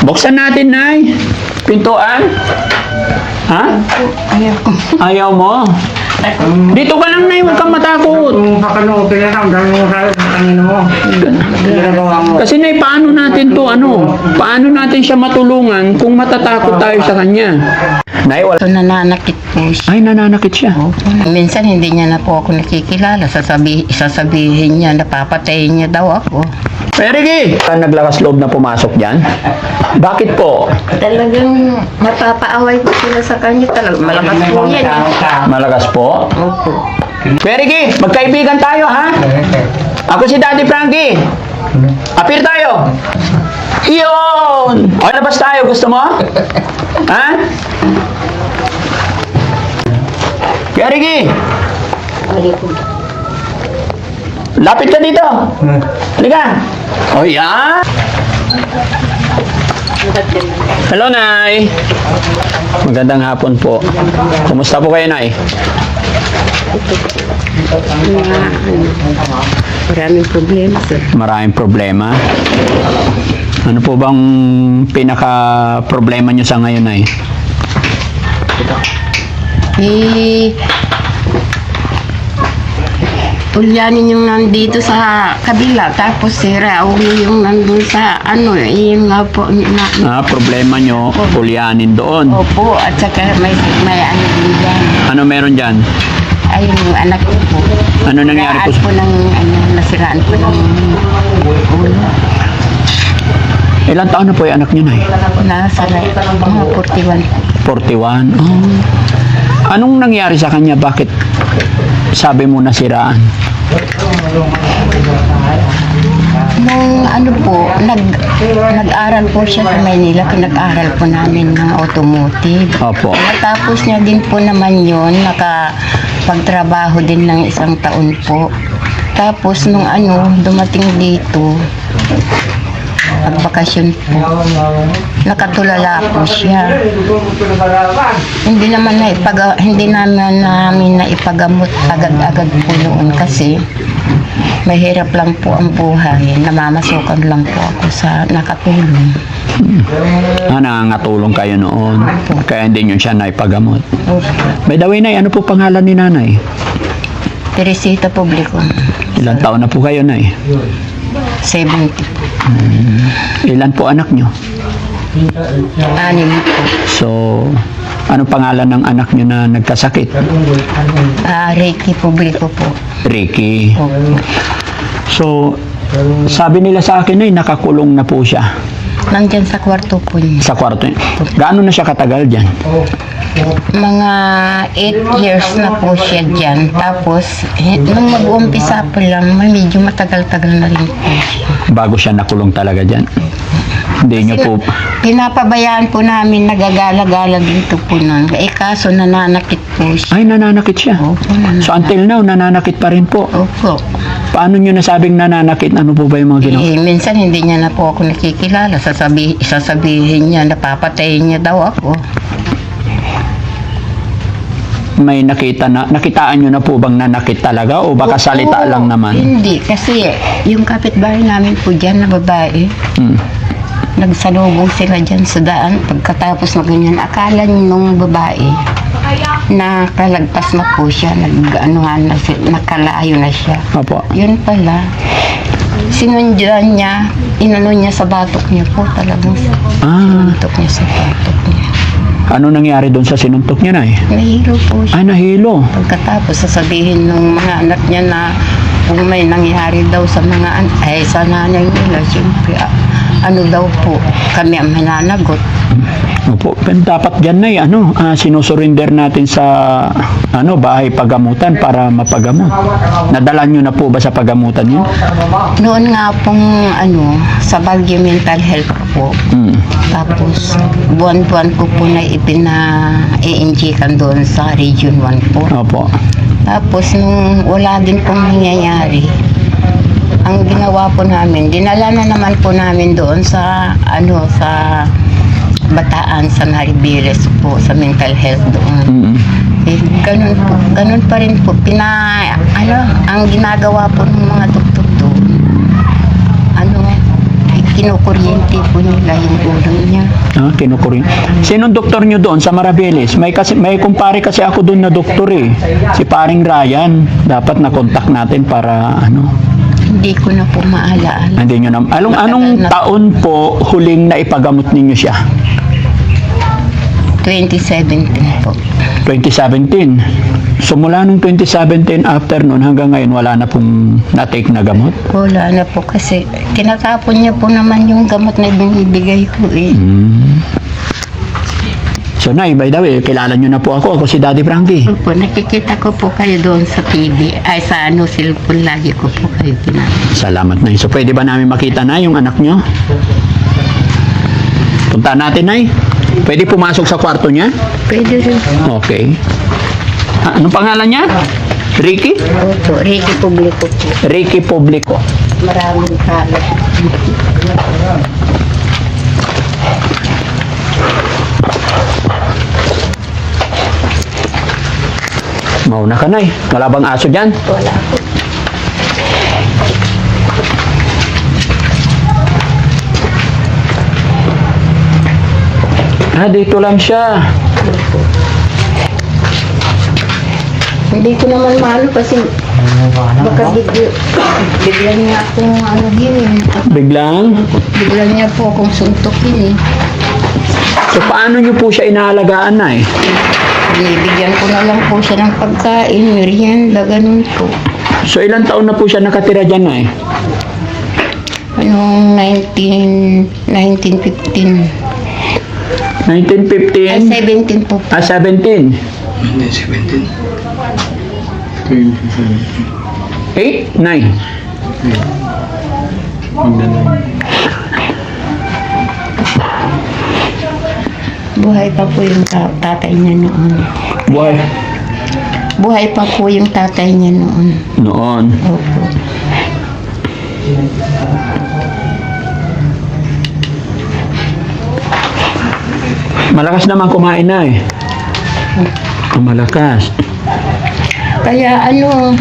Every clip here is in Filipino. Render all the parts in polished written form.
Buksan natin, Nay. Pintuan. Ha? Ayaw ko. Ayaw mo? Dito ka lang, Nay. Huwag kang matakot. Kung kakanoopin na lang, dahil mo sa kanina mo. Ginagawa mo. Kasi, Nay, paano natin to, paano natin siya matulungan kung matatakot tayo sa kanya? Nay, wala. So, nananakit po siya. Ay, nananakit siya. Minsan hindi niya na po ako nakikilala. Sasabihin niya, napapatayin niya daw ako. Perigi! Naglakas loob na pumasok dyan? Bakit po? Talagang mapapaaway ko sila sa kanya. Talagang malakas po yan. Malakas po? Opo. Perigi, magkaibigan tayo, ha? Ako si Daddy Frankie. Appear tayo. Iyon! O, labas tayo. Gusto mo? Ha? Perigi! Lapit ka dito. Halika. O, yan. Hello, Nay. Magandang hapon po. Kumusta po kayo, Nay? Maraming problema, sir. Maraming problema. Ano po bang pinaka-problema nyo sa ngayon, Nay? Ulyanin yung nandito sa kabila, tapos si Raul yung nandun sa yun nga po. Problema nyo, ulyanin doon. Opo, at saka may din dyan. Ano meron dyan? Ayun yung anak ko po. Ano nangyari po? Nasiraan po ng ulo. Ilang taon na po yung anak nyo, Nay? Nasa mga 41. 41? Oh. Anong nangyari sa kanya? Bakit sabi mo nasiraan? Nung nag-aral po siya sa Maynila, pinag-aral po namin ng automotive. Opo. Natapos niya din po naman yun, nakapagtrabaho din ng 1 taon po. Tapos nung dumating dito, pagbakasyon po, nakatulala po siya. Hindi naman namin naipagamot agad-agad po noon kasi mahirap lang po ang buhay. Namamasukan lang po ako sa nakatulong. Nangangatulong kayo noon. Kaya hindi nyo siya naipagamot. By the way, Nay, ano po pangalan ni Nanay? Teresita Publico. Ilang taon na po kayo, Nay? 70 po. Ilan po anak nyo? 6 po. So, anong pangalan ng anak nyo na nagkasakit? Ricky Publico po. Ricky. Opo. So, sabi nila sa akin ay nakakulong na po siya Nandyan sa kwarto po niya. sa kwarto. Gaano na siya katagal dyan? Mga 8 years na po siya dyan. Tapos, nung mag-uumpisa pa lang, medyo matagal-tagal na rin po siya. Bago siya nakulong talaga dyan. Hindi nyo po... Pinapabayaan po namin, nagagala-gala dito po nun. Kaso nananakit po siya. Ay, nananakit siya. Opo, nananakit. So, until now, nananakit pa rin po. Opo. Paano nyo nasabing nananakit? Ano po ba yung mga ginawa? Minsan hindi niya na po ako nakikilala. Sasabihin niya, napapatayin niya daw ako. May nakitaan nyo na po bang nanakit talaga o baka salita Oo, lang naman? Hindi, kasi yung kapitbahay namin po dyan na babae, nagsalubong sila dyan sa daan. Pagkatapos na ganyan, akala nung babae, nakalagpas na po siya, nakalayo na siya. Opo. Yun pala, sinundan niya, inano niya sa batok niya po talagang sinuntok niya sa batok niya. Ano nangyari doon sa sinuntok niya, Nay? Nahilo po siya. Ay, nahilo. Pagkatapos sasabihin ng mga anak niya na kung may nangyari daw sa sa nanay nila, siyempre, daw po, kami ang mananagot. Opo. Pero dapat dyan, Nay, sinusurinder natin sa bahay pagamutan para mapagamot. Nadala nyo na po ba sa pagamutan yun? Noon nga pong sa Baguio Mental Health po. Tapos buwan-buwan ko po na i-injikan doon sa Region 1 po. Opo. Tapos nung wala din pong nangyayari, ang ginawa po namin, dinala na naman po namin doon sa sa Bataan, sa Maribeles po, sa mental health doon. Ganun pa rin po. Ang ginagawa po ng mga doktor doon, kinukuryente po nila yung ulo niya. Ah, kinukurin. Sinong doktor nyo doon sa Marabeles? May kumpare kasi ako doon na doktor eh. Si paring Ryan. Dapat na-contact natin para ano. Hindi ko na po maalaala. Hindi nyo na. Anong taon po huling na ipagamot ninyo siya? 2017 po. 2017. So mula nung 2017 after noon hanggang ngayon wala na pong na-take na gamot? Wala na po kasi tinatapon niya po naman yung gamot na binibigay ko eh. So Nay, by the way, kilala nyo na po ako. Ako si Daddy Frankie. Opo, nakikita ko po kayo doon sa TV. Ay, sa cellphone lagi ko po kayo pinapanood. Salamat, Nay. So pwede ba namin makita na yung anak nyo? Punta natin, Nay. Pwede pumasok sa kwarto niya? Pwede rin. Okay. Anong pangalan niya? Ricky? Opo, Ricky Publico po. Ricky Publico. Maraming kalat. Mauna ka, Nay. Wala bang aso dyan? Wala po. Ah, dito lang siya. Hindi ko naman maano kasi baka bigla niya akong ano din eh. Biglang? Bigla niya po akong suntukin eh. So paano niyo po siya inaalagaan, Nay? Binibigyan ko na lang po siya ng pagkain, merienda, ganun po. So ilang taon na po siya nakatira dyan, Nay? Anong 1915. Ay, 1915? 17 po. Ah, 17? 17. 8? 9? Buhay pa po yung tatay niya noon. Buhay. Buhay pa po yung tatay niya noon. Noon. Opo. Malakas naman kumain na eh. Malakas. Kaya ano,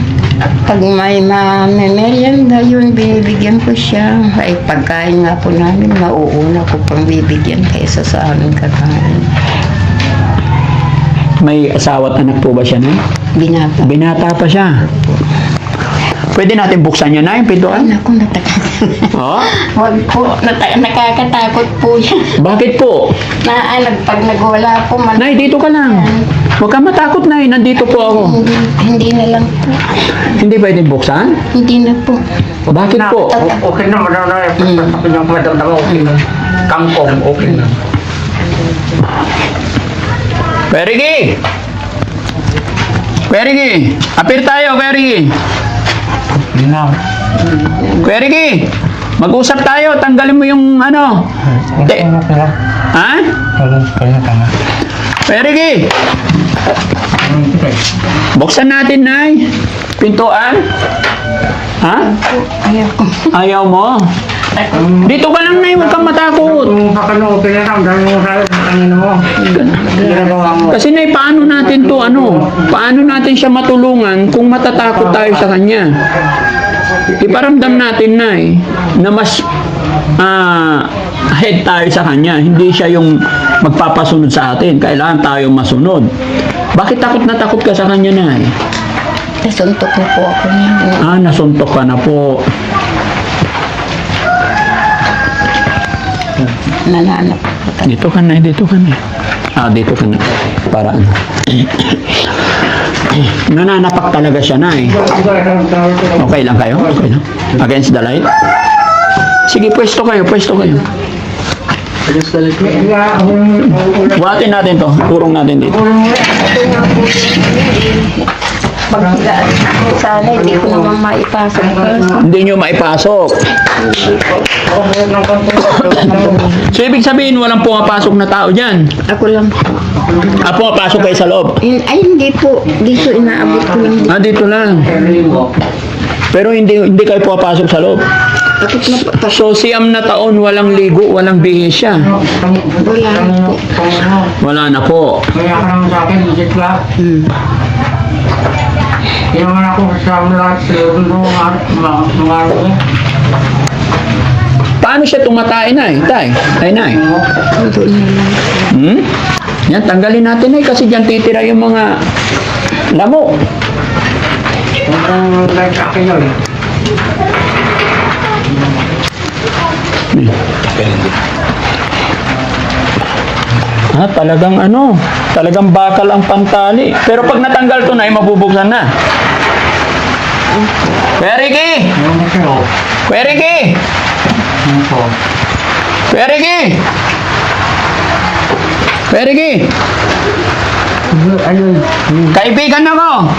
pag may merienda yun, binibigyan ko siya. Ay, pagkain nga po namin, mauuna ko pang bibigyan kaysa sa aming kakain. May asawa at anak po ba siya, Nay? Binata. Binata pa siya. Pwede natin buksan niya na yung Ay, pintuan? naku, Oo. Wag po, nakakatakot po yan. Bakit po? Pag nagwala po, Nay, dito ka lang. Huwag ka matakot, Nay. Nandito po ako. hindi na lang po. Hindi pwedeng buksan? Hindi na po. Bakit po? Okay na, madami. Pagpasakin yung madami, okay na. Kangkong, okay na. Perigi! Perigi! Apir tayo, Perigi! Okay na. Perigi! Mag-usap tayo. Tanggalin mo yung ano. Okay na pala. Ha? Okay na tama. Perigi! Buksan natin, Nay. Pintuan. Ha? Ayaw ko. Ayaw mo? Dito ka lang, Nay. Huwag kang matakot. Kung kakano, okay na lang. Dami mo sa kanina mo. Ginagawa mo. Kasi, Nay, paano natin to, ano? Paano natin siya matulungan kung matatakot tayo sa kanya? Iparamdam natin, Nay, na mas ahead tayo sa kanya. Hindi siya yung magpapasunod sa atin. Kailangan tayong masunod. Bakit takot na takot ka sa kanya, Nay? Nasuntok na po ako niya. Ah, nasuntok ka na po. Nananap po. Dito ka na, dito ka na. Ah, dito ka na. Para ano. Nananapak talaga siya, Nay. Okay lang kayo? Okay lang. Against the light? Sige, pwesto kayo, pwesto kayo. Buhatin natin to. Turong natin dito. Pagkilaan ko sana, hindi ko naman maipasok. Hindi nyo maipasok. So, ibig sabihin, walang pumapasok na tao dyan. Ako lang. Ah, pumapasok kayo sa loob. Ay, hindi po. Dito inaabot ko lang. Ah, dito lang. Pero hindi kayo pumapasok sa loob. Takot na po. So, siyam na taon, walang ligo, walang bihis siya. Wala na po. Wala na po. Kaya ka naman sa akin, legit lang. Hindi naman ako kasama lahat sa mga ano. Paano siya tumatay, Nay? Tay? Ay, Nay? Hmm? Yan, tanggalin natin, Nay, kasi dyan titira yung mga lamo. Ang nag-akin yun. Talagang talagang bakal ang pantali. Pero pag natanggal to, Nay, mabubuksan na. Kuya Ricky! Yung kasi o. Kuya Ricky! Yung po. Kuya Ricky! Kuya Ricky! Ayun. Kaibigan ako!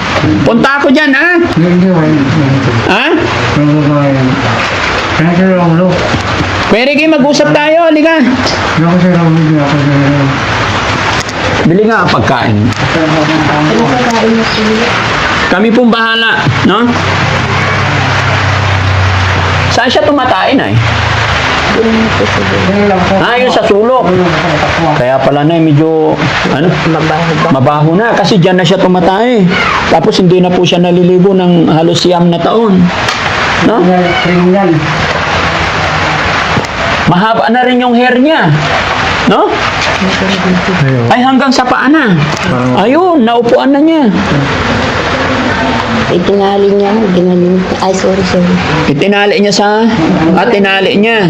Punta ako dyan, ha? Hindi ko. Ha? Hindi ko. Nasa lang lo. Kuya Ricky, mag-usap tayo. Halika. Nasa lang lo. Bili nga ang pagkain. Kami pong bahala, no? Saan siya tumatain, Nay? Yun sa sulok. Kaya pala, Nay, medyo, mabaho na. Kasi dyan na siya tumatay. Tapos hindi na po siya naliligo ng halos 6 na taon. No? Kriminal. Mahaba na rin yung hair niya. No? Ay, hanggang sa paa na. Ayun, naupuan na niya. Itinali niya, ginaling. Ay, sorry. Itinali niya tinali niya.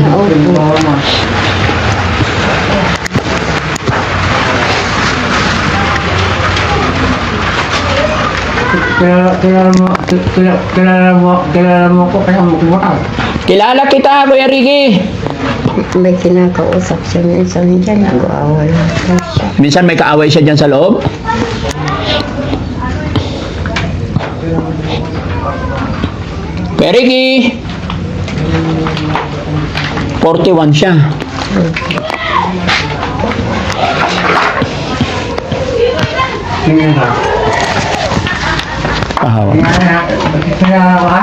Kilala mo ko kaya magbukas. Kilala kita, Kuya Ricky. May kinakausap siya minsan dyan, nag-aaway siya. Minsan may kaaway siya dyan sa loob. Kuya Ricky. 41 siya. Tingnan na. Pahawa. Kilala mo ka?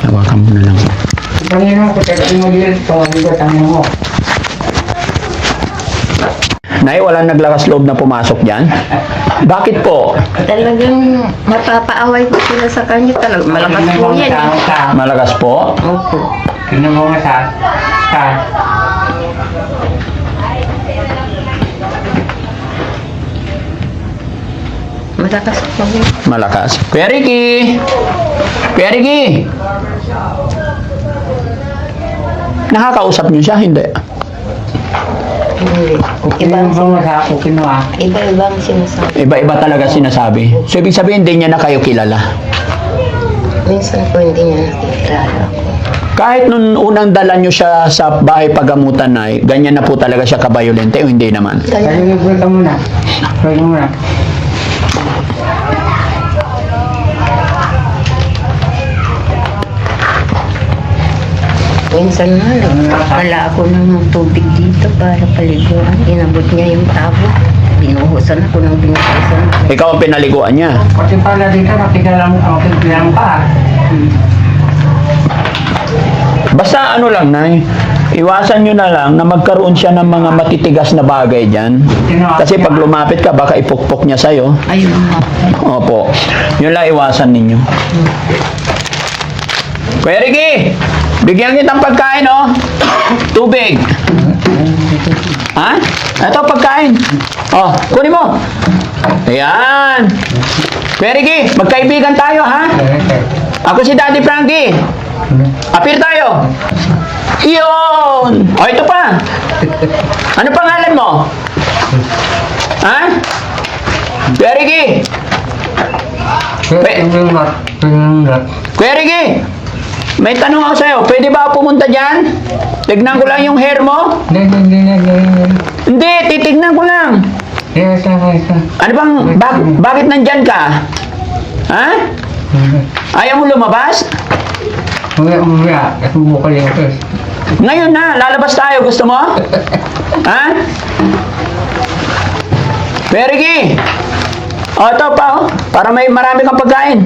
Hawakan mo na lang. Kanina ko tayo mo dito. Hindi ko tanong mo. Nay, walang naglakas loob na pumasok dyan? Bakit po? Talagang mapapaaway ko sila sa kanya. Talagang malakas po yan. Malakas po? Opo. Tingnan mo nga sa. Malakas po yan. Malakas. Kuya Ricky! Kuya Ricky! Nakakausap niyo siya? Hindi. Hindi. Ibang mo sa ako kinuha. Iba-ibang sinasabi. Iba-iba talaga sinasabi. So, ibig sabihin, hindi niya na kayo kilala. Minsan po hindi niya nakikilala ako. Kahit nung unang dala niyo siya sa bahay pagamutan, Nay, ganyan na po talaga siya kabayolente o hindi naman? Kaya nag-break ka muna. Break muna. Minsan nga lang, nakakala ako ng tubig dito para paliguan. Inabot niya yung tabo. Binuhusan ako ng binuhusan. Ikaw ang pinaliguan niya. Pati pala dito, nakikilang pa. Basta lang, Nay, iwasan nyo na lang na magkaroon siya ng mga matitigas na bagay dyan. Kasi pag lumapit ka, baka ipukpok niya sa'yo. Ayun nga. Opo. Yun lang iwasan ninyo. Kuya Ricky, bigyan kitang pagkain, oh. Tubig. Ha? Ito, pagkain. Oh, kunin mo. Ayan. Kuya Ricky, magkaibigan tayo, ha? Ako si Daddy Frankie. Apir tayo. Iyon. Oh, ito pa. Ano pangalan mo? Ha? Kuya Ricky. Kuya Ricky, may tanong ako sa'yo. Pwede ba ako pumunta dyan? Tignan ko lang yung hair mo. Hindi, titignan ko lang. Ano bang, bakit nandyan ka? Ha? Ayaw mo lumabas? Ngayon na, lalabas tayo. Gusto mo? Ha? Kuya Ricky. O, ito pa, oh. Para may marami kang pagkain.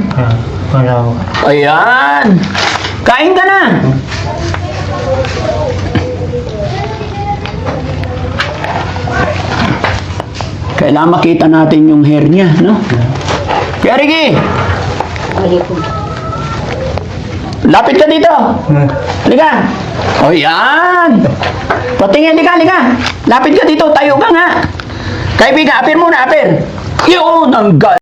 Ayan. Kain ka na. Kailangan makita natin yung hair niya, no? Kuya Ricky. Lapit ka dito. Halika. O yan. Patingin, halika. Lapit ka dito, tayo ka nga. Kaibigan, apir muna, apir. Yun, ang